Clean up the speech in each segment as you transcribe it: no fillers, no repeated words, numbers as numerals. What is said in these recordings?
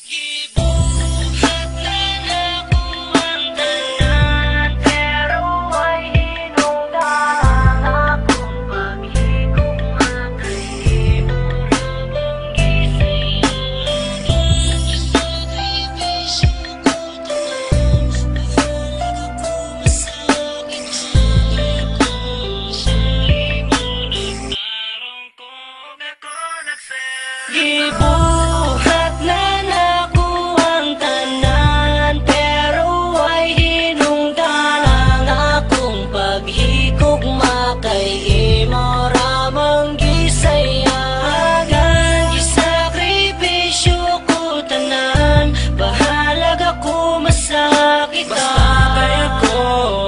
Gibuhat na nakuha ang tanan, pero ay hinungdan akong paghigugma kay murabang gising. Sakripisyo ko tanan, mahalaga ko masakit kung sa imo nagtarong ko ako nagser. Gibuhat na nakuha ang tanan, pero ay hinungdan akong paghigugma kay imo ramang gisayagan. Gisakripisyo ko tanan, bahalag ako masakit. Basta kaya ko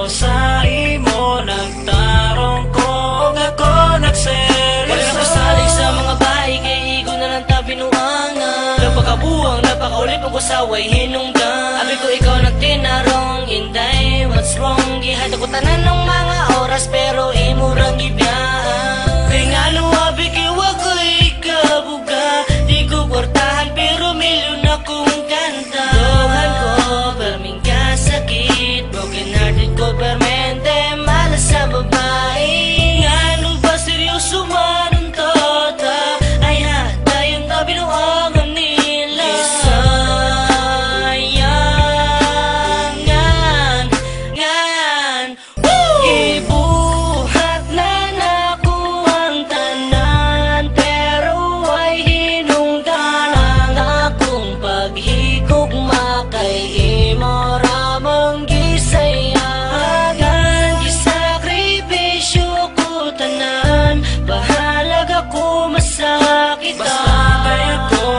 sa imo nagtarong ko ako nagser. Wala na pasalig sa mga bahay, kay igo na lang tabinuangan. Napakabuang, napakaulit mo ko sa way hinungdan. Abi ko ikaw nagtinarong, inday, what's wrong? Gihad ako tanan ng mga oras, pero imo rang gibiyaan. Kay nga no, abi kay wag ko ikabuga. Di ko kwartahan, pero milyon akong kanta. Dohan ko, perming kasakit. Broken hearted ko, permente, malas sa babae. Nga no ba seryoso man ang tota? Ay ha, dayon tabi no angan nila. Gisayangan, ngan. Gibuhat na nakuha ang tanan, pero ay hinungdan akong paghigugma kay imo ramang gisayagan. Gisakripisyo ko tanan, bahalag ako masakit. Basta kaya ko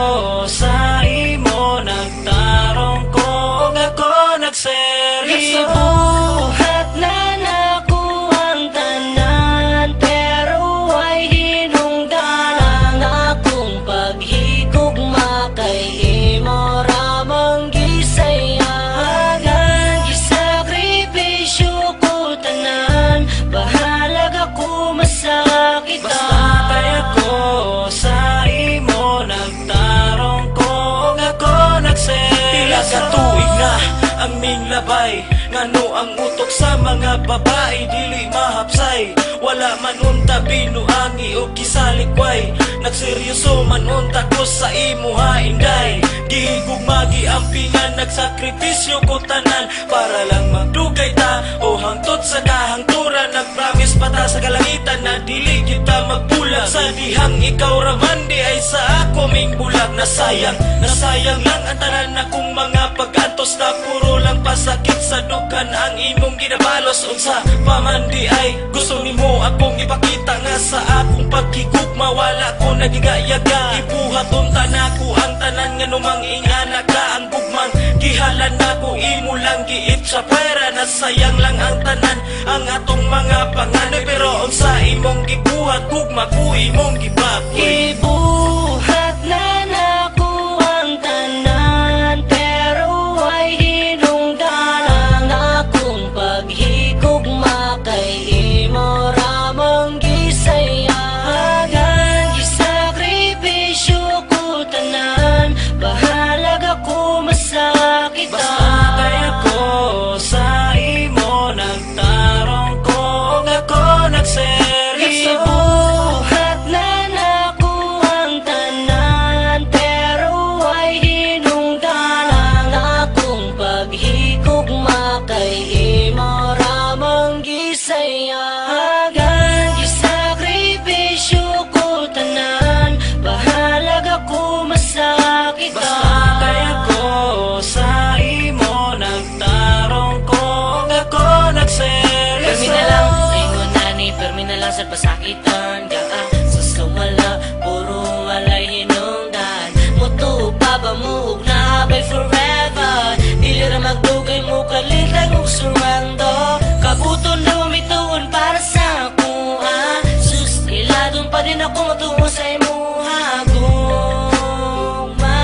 sa imo nagtarong ko ako nagser. Gibuhat na nakuha ang tanan, pero ay hinungdan akong paghigugma kay imo ramang gisayagan. Gisakripisyo ko tanan, bahalag ako masakit. Basta kaya ko sa imo nagtarong ko ako nagser. Tila ka tuig na ang ming labay, ngano ang utok sa mga babae dili mahapsay. Wala man unta binuangi o kisalikway, nagseryoso man unta ko sa imo ha inday. Gihigugmagi ang pingan, nagsakripisyo ko tanan para lang magdugay ta o hangtod sa kahangturan. Nagpromise pa ta sa kalangitan na dili kita magbulag. Sa dihang ikaw raman di ay sa ako ming bulag. Nasayang lang ang tanan akong mga pag-antos, na puro lang pasakit sa dukan ang imong ginabalos. Unsa paman di ay gusto nimo akong ipakita nga sa akong paghigugma wala ko nagigayaga. Ibuhat unta nako ang tanan nga numang ingana ka ang gugmang gihalan nako imo lang giit sa pera. Nasayang lang ang tanan ang atong mga panganay, pero unsa imong gibuhat gugma ko imong gibaboy. Gibuhat na nakuha ang tanan, pero ay hinungdan akong paghigugma kay imo ramang gisayagan. Gisakripisyo ko tanan, bahalag ako masakit. Basta kaya ko sa imo nagtarong ko ako nagser. Gibuhat na nakuha ang tanan, pero ay hinungdan akong paghigugma kay imo ramang gisayagan. Gisakripisyo ko tanan, bahalag ako masakit. Basta kaya ko sa imo nagtarong ko ako nagser. Permi na lang, ingon nani, permi na lang sa pasakitan. Gaa, sa sumala, puro walay hinungdan. Muto pa ba mo, ug nahabay forever. Dili ra magdugay mo, kalitag og surrender. Kabuton na umituon para sa kuha. Sus, iladon pa din ako matuon sa imuha. Gugma,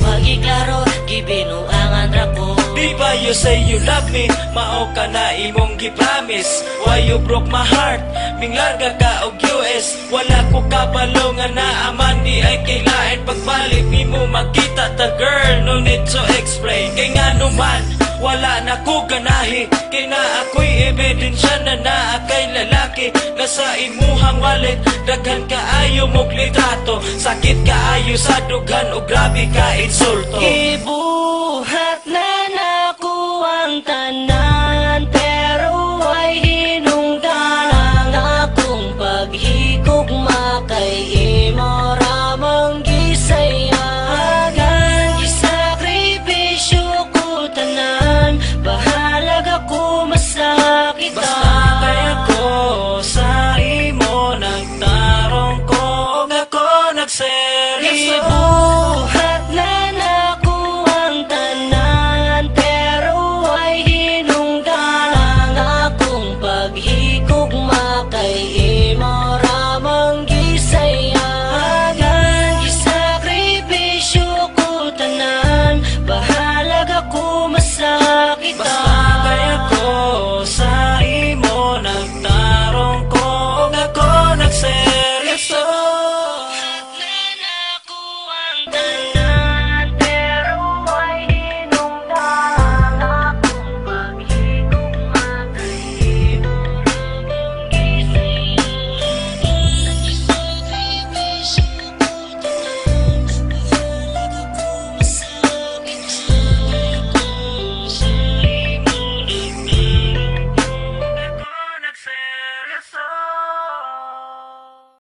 wag iklaro, gibinuangan ra ko. Di ba you say you love me, mao ka na imong gipromise. Why you broke my heart, ming larga ka og US. honest, wala ko kabalo nga naaman di ay kailain pagbalik ni mo makita ta girl, no need to explain. Kay nga naman, wala na ko ganahi, kay na ako'y ebidensya na naa kay lalaki. Nasa imuhang wallet, daghan kaayo mong litrato, sakit kaayo sa dughan o grabe ka insulto. Ibuhat na nako ang tanan, pero ay hinungdan ang akong paghigugma kay